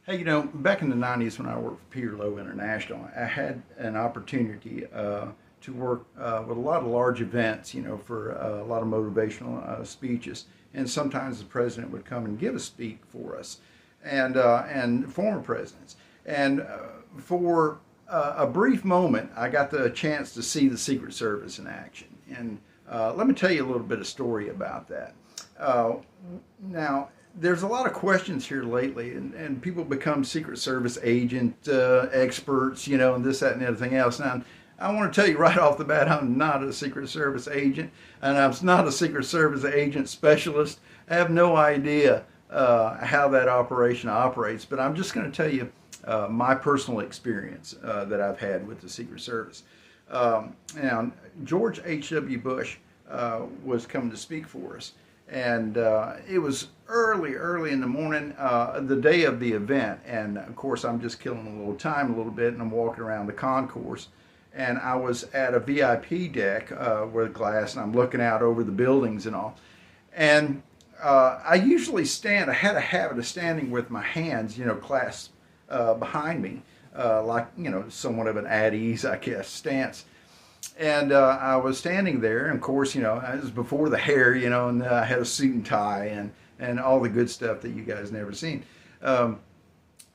Hey, back in the 90s when I worked for Peter Lowe International, I had an opportunity to work with a lot of large events, for a lot of motivational speeches. And sometimes the president would come and give a speak for us, and former presidents. And for a brief moment, I got the chance to see the Secret Service in action. And let me tell you a little bit of story about that. Uh, Now, there's a lot of questions here lately, and people become Secret Service agent experts, and this, that, and everything else. Now, I want to tell you right off the bat, I'm not a Secret Service agent, and I'm not a Secret Service agent specialist. I have no idea how that operation operates, but I'm just going to tell you my personal experience that I've had with the Secret Service. Now, George H.W. Bush was coming to speak for us. And it was early in the morning, the day of the event. And of course, I'm just killing a little time a little bit, and I'm walking around the concourse. And I was at a VIP deck with glass, and I'm looking out over the buildings and all. And I usually stand, I had a habit of standing with my hands, clasped behind me, like, somewhat of an at ease, I guess, stance. And I was standing there, and of course, it was before the hair, and I had a suit and tie and all the good stuff that you guys never seen. Um,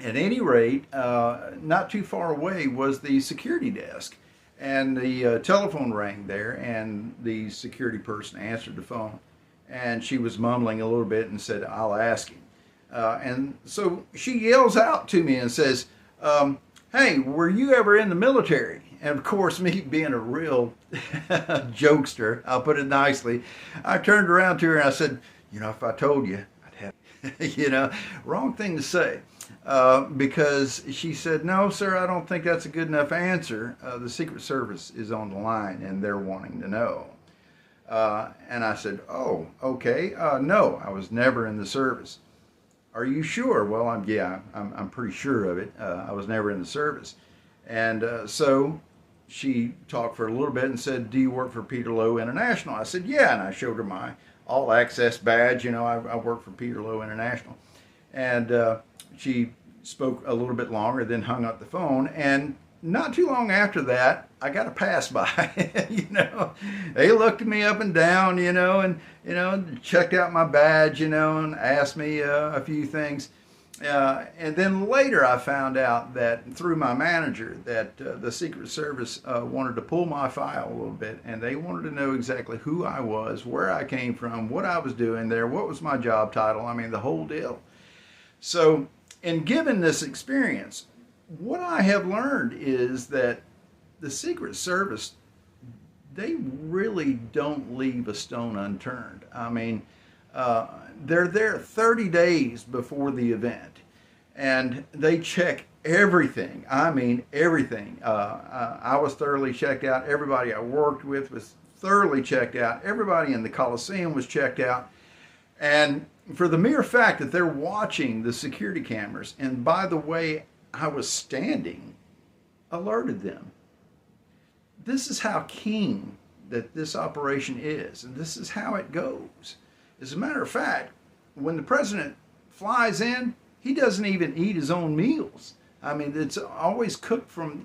at any rate, not too far away was the security desk, and the telephone rang there, and the security person answered the phone, and she was mumbling a little bit and said, "I'll ask him." And so she yells out to me and says, "Hey, were you ever in the military?" And of course, me being a real jokester, I'll put it nicely, I turned around to her and I said, "If I told you, I'd have," wrong thing to say. Because she said, "No, sir, I don't think that's a good enough answer. The Secret Service is on the line and they're wanting to know." And I said, "Oh, okay. No, I was never in the service." "Are you sure?" "Well, I'm pretty sure of it. I was never in the service." And so she talked for a little bit and said, "Do you work for Peter Lowe International?" I said, "Yeah," and I showed her my all access badge. I work for Peter Lowe International. And she spoke a little bit longer, then hung up the phone. And not too long after that, I got a pass by. They looked at me up and down, checked out my badge, and asked me a few things. And then later I found out that through my manager that the Secret Service wanted to pull my file a little bit, and they wanted to know exactly who I was, where I came from, what I was doing there, what was my job title. I mean, the whole deal. So, in given this experience, what I have learned is that the Secret Service, they really don't leave a stone unturned. I mean, they're there 30 days before the event, and they check everything. I mean, everything. I was thoroughly checked out. Everybody I worked with was thoroughly checked out. Everybody in the Coliseum was checked out. And for the mere fact that they're watching the security cameras, and by the way I was standing, alerted them. This is how keen that this operation is, and this is how it goes. As a matter of fact, when the president flies in, he doesn't even eat his own meals. I mean, it's always cooked from,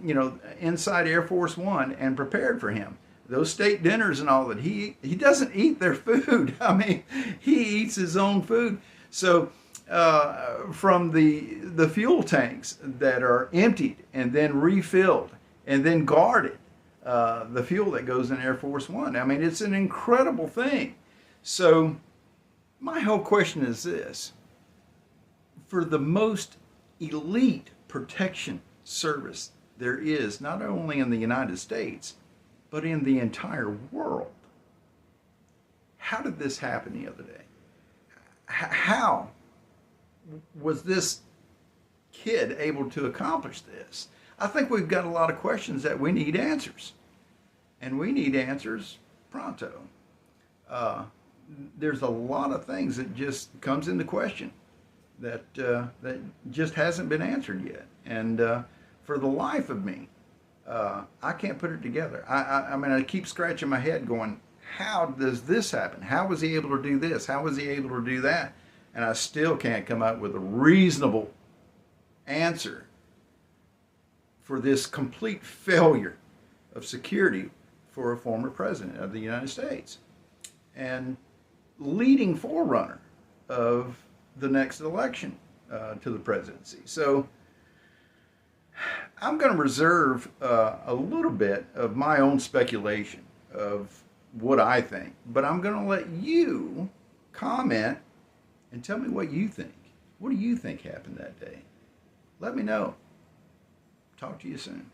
inside Air Force One and prepared for him. Those state dinners and all that, he doesn't eat their food. I mean, he eats his own food. So from the fuel tanks that are emptied and then refilled and then guarded, the fuel that goes in Air Force One. I mean, it's an incredible thing. So my whole question is this: for the most elite protection service there is, not only in the United States, but in the entire world, how did this happen the other day? How was this kid able to accomplish this? I think we've got a lot of questions that we need answers, and we need answers pronto. There's a lot of things that just comes into question that just hasn't been answered yet, and for the life of me, I can't put it together. I mean, I keep scratching my head, going, "How does this happen? How was he able to do this? How was he able to do that?" And I still can't come up with a reasonable answer for this complete failure of security for a former president of the United States and leading forerunner of the next election to the presidency. So I'm going to reserve a little bit of my own speculation of what I think, but I'm going to let you comment and tell me what you think. What do you think happened that day? Let me know. Talk to you soon.